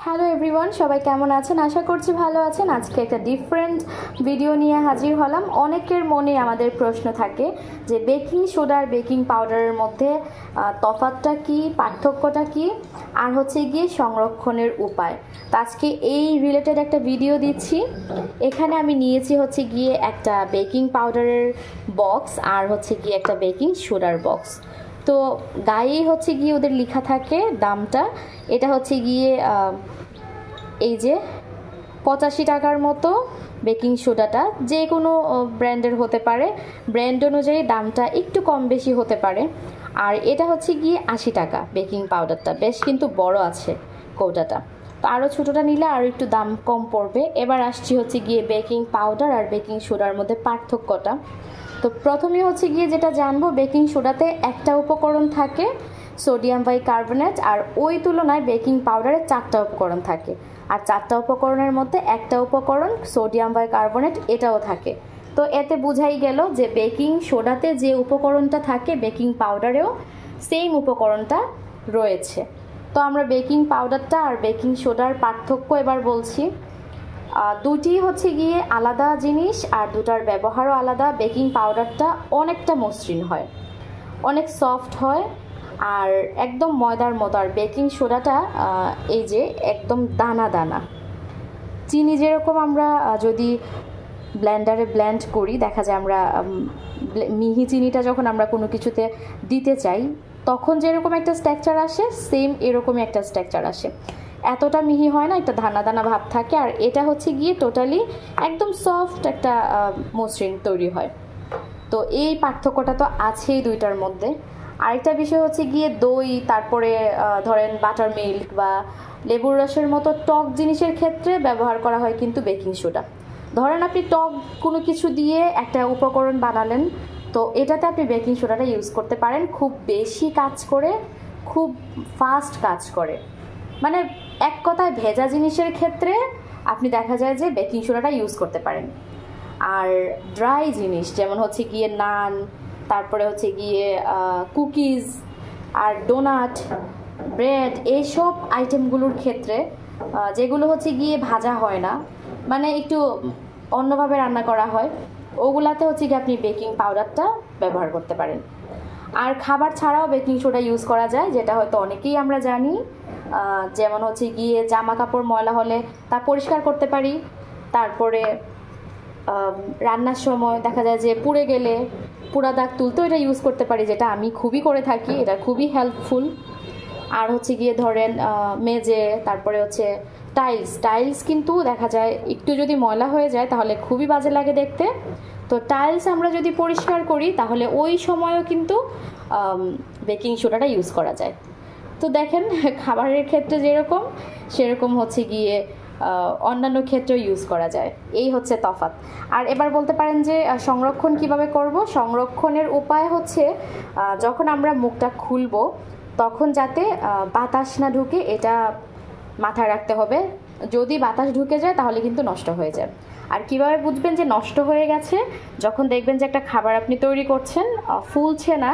Hello everyone, সবাই কেমন আছেন? আশা করছি ভালো আছেন। আজকে একটা ডিফারেন্ট ভিডিও নিয়ে হাজির হলাম। অনেকের মনে আমাদের প্রশ্ন থাকে যে বেকিং সোডা আর বেকিং পাউডারের মধ্যে তফাৎটা কি, পার্থক্যটা কি, আর হচ্ছে গিয়ে সংরক্ষণের উপায়। তো আজকে এই রিলেটেড একটা ভিডিও দিচ্ছি। এখানে আমি নিয়েছি হচ্ছে গিয়ে একটা বেকিং পাউডারের বক্স আর হচ্ছে গিয়ে একটা বেকিং সোডার বক্স। তো গায়ে হচ্ছে গিয়ে ওদের লেখা থাকে দামটা। এটা হচ্ছে গিয়ে এই যে 85 টাকার মতো বেকিং সোডাটা, যে কোনো ব্র্যান্ডের হতে পারে, ব্র্যান্ড অনুযায়ী দামটা একটু কম বেশি হতে পারে। আর এটা হচ্ছে গিয়ে 80 টাকা বেকিং পাউডারটা, বেশ কিন্তু বড় আছে কৌটাটা। তো আরও ছোটোটা নিলে আরও একটু দাম কম পড়বে। এবার আসছি হচ্ছে গিয়ে বেকিং পাউডার আর বেকিং সোডার মধ্যে পার্থক্যটা। তো প্রথমে হচ্ছে গিয়ে যেটা জানবো, বেকিং সোডাতে একটা উপকরণ থাকে সোডিয়াম বাইকার্বনেট, আর ওই তুলনায় বেকিং পাউডারে 4টা উপকরণ থাকে। আর 4টা উপকরণের মধ্যে একটা উপকরণ সোডিয়াম বাইকার্বনেট, এটাও থাকে। তো এতে বোঝাই গেল যে বেকিং সোডাতে যে উপকরণটা থাকে বেকিং পাউডারেও সেম উপকরণটা রয়েছে। তো আমরা বেকিং পাউডারটা আর বেকিং সোডার পার্থক্য এবার বলছি। দুটি হচ্ছে গিয়ে আলাদা জিনিস আর দুটার ব্যবহারও আলাদা। বেকিং পাউডারটা অনেকটা মসৃণ হয়, অনেক সফট হয় আর একদম ময়দার মতো। আর বেকিং সোডাটা এই যে একদম দানা দানা। চিনি যেরকম আমরা যদি ব্লেন্ডারে ব্লেন্ড করি, দেখা যায় আমরা মিহি চিনিটা যখন আমরা কোনো কিছুতে দিতে চাই তখন যেরকম একটা স্ট্রাকচার আসে, সেম এরকমই একটা স্ট্রাকচার আসে। এতটা মিহি হয় না, একটা দানা দানা ভাব থাকে। আর এটা হচ্ছে গিয়ে টোটালি একদম সফট একটা মসৃণ তৈরি হয়। তো এই পার্থক্যটা তো আছেই দুইটার মধ্যে। আরেকটা বিষয় হচ্ছে গিয়ে দই, তারপরে ধরেন বাটার মিল্ক বা লেবুর রসের মতো টক জিনিসের ক্ষেত্রে ব্যবহার করা হয় কিন্তু বেকিং সোডা। ধরেন আপনি টক কোনো কিছু দিয়ে একটা উপকরণ বানালেন, তো এটাতে আপনি বেকিং সোডাটা ইউজ করতে পারেন। খুব বেশি কাজ করে, খুব ফাস্ট কাজ করে, মানে এক কথায় ভেজা জিনিসের ক্ষেত্রে আপনি দেখা যায় যে বেকিং সোডাটা ইউজ করতে পারেন। আর ড্রাই জিনিস যেমন হচ্ছে গিয়ে নান, তারপরে হচ্ছে গিয়ে কুকিজ আর ডোনাট, ব্রেড, এইসব আইটেমগুলোর ক্ষেত্রে যেগুলো হচ্ছে গিয়ে ভাজা হয় না, মানে একটু অন্যভাবে রান্না করা হয়, ওগুলাতে হচ্ছে গিয়ে আপনি বেকিং পাউডারটা ব্যবহার করতে পারেন। আর খাবার ছাড়াও বেকিং সোডা ইউজ করা যায়, যেটা হয়তো অনেকেই আমরা জানি। যেমন হচ্ছে গিয়ে জামা কাপড় ময়লা হলে তা পরিষ্কার করতে পারি। তারপরে রান্নার সময় দেখা যায় যে পুড়ে গেলে পোড়া দাগ তুলতেও এটা ইউজ করতে পারি, যেটা আমি খুবই করে থাকি, এটা খুবই হেল্পফুল। আর হচ্ছে গিয়ে ধরেন মেজে, তারপরে হচ্ছে টাইলস কিন্তু দেখা যায় একটু যদি ময়লা হয়ে যায় তাহলে খুবই বাজে লাগে দেখতে। তো টাইলস আমরা যদি পরিষ্কার করি তাহলে ওই সময়ও কিন্তু বেকিং সোডাটা ইউজ করা যায়। তো দেখেন, খাবারের ক্ষেত্রে যেরকম সেরকম হচ্ছে গিয়ে অন্যান্য ক্ষেত্রেও ইউজ করা যায়। এই হচ্ছে তফাৎ। আর এবার বলতে পারেন যে সংরক্ষণ কিভাবে করব। সংরক্ষণের উপায় হচ্ছে যখন আমরা মুখটা খুলব তখন যাতে বাতাস না ঢুকে, এটা মাথায় রাখতে হবে। যদি বাতাস ঢুকে যায় তাহলে কিন্তু নষ্ট হয়ে যায়। আর কিভাবে বুঝবেন যে নষ্ট হয়ে গেছে? যখন দেখবেন যে একটা খাবার আপনি তৈরি করছেন ফুলছে না,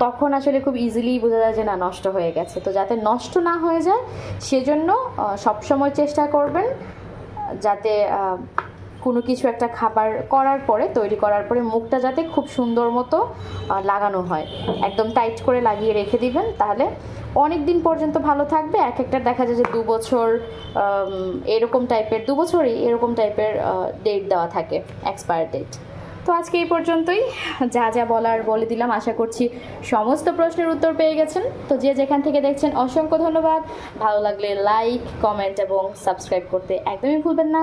তখন আসলে খুব ইজিলি বোঝা যায় যে না, নষ্ট হয়ে গেছে। তো যাতে নষ্ট না হয়ে যায় সেজন্য সবসময় চেষ্টা করবেন যাতে কোনো কিছু একটা খাবার করার পরে, তৈরি করার পরে মুখটা যাতে খুব সুন্দর মতো লাগানো হয়, একদম টাইট করে লাগিয়ে রেখে দিবেন, তাহলে অনেক দিন পর্যন্ত ভালো থাকবে। এক একটা দেখা যায় যে 2 বছর এরকম টাইপের, 2 বছরই এরকম টাইপের ডেট দেওয়া থাকে, এক্সপায়ার ডেট। তো আজকে এই পর্যন্তই, যা যা বলার বলে দিলাম। আশা করছি সমস্ত প্রশ্নের উত্তর পেয়ে গেছেন। তো যে যেখান থেকে দেখছেন অসংখ্য ধন্যবাদ। ভালো লাগলে লাইক, কমেন্ট এবং সাবস্ক্রাইব করতে একদমই ভুলবেন না।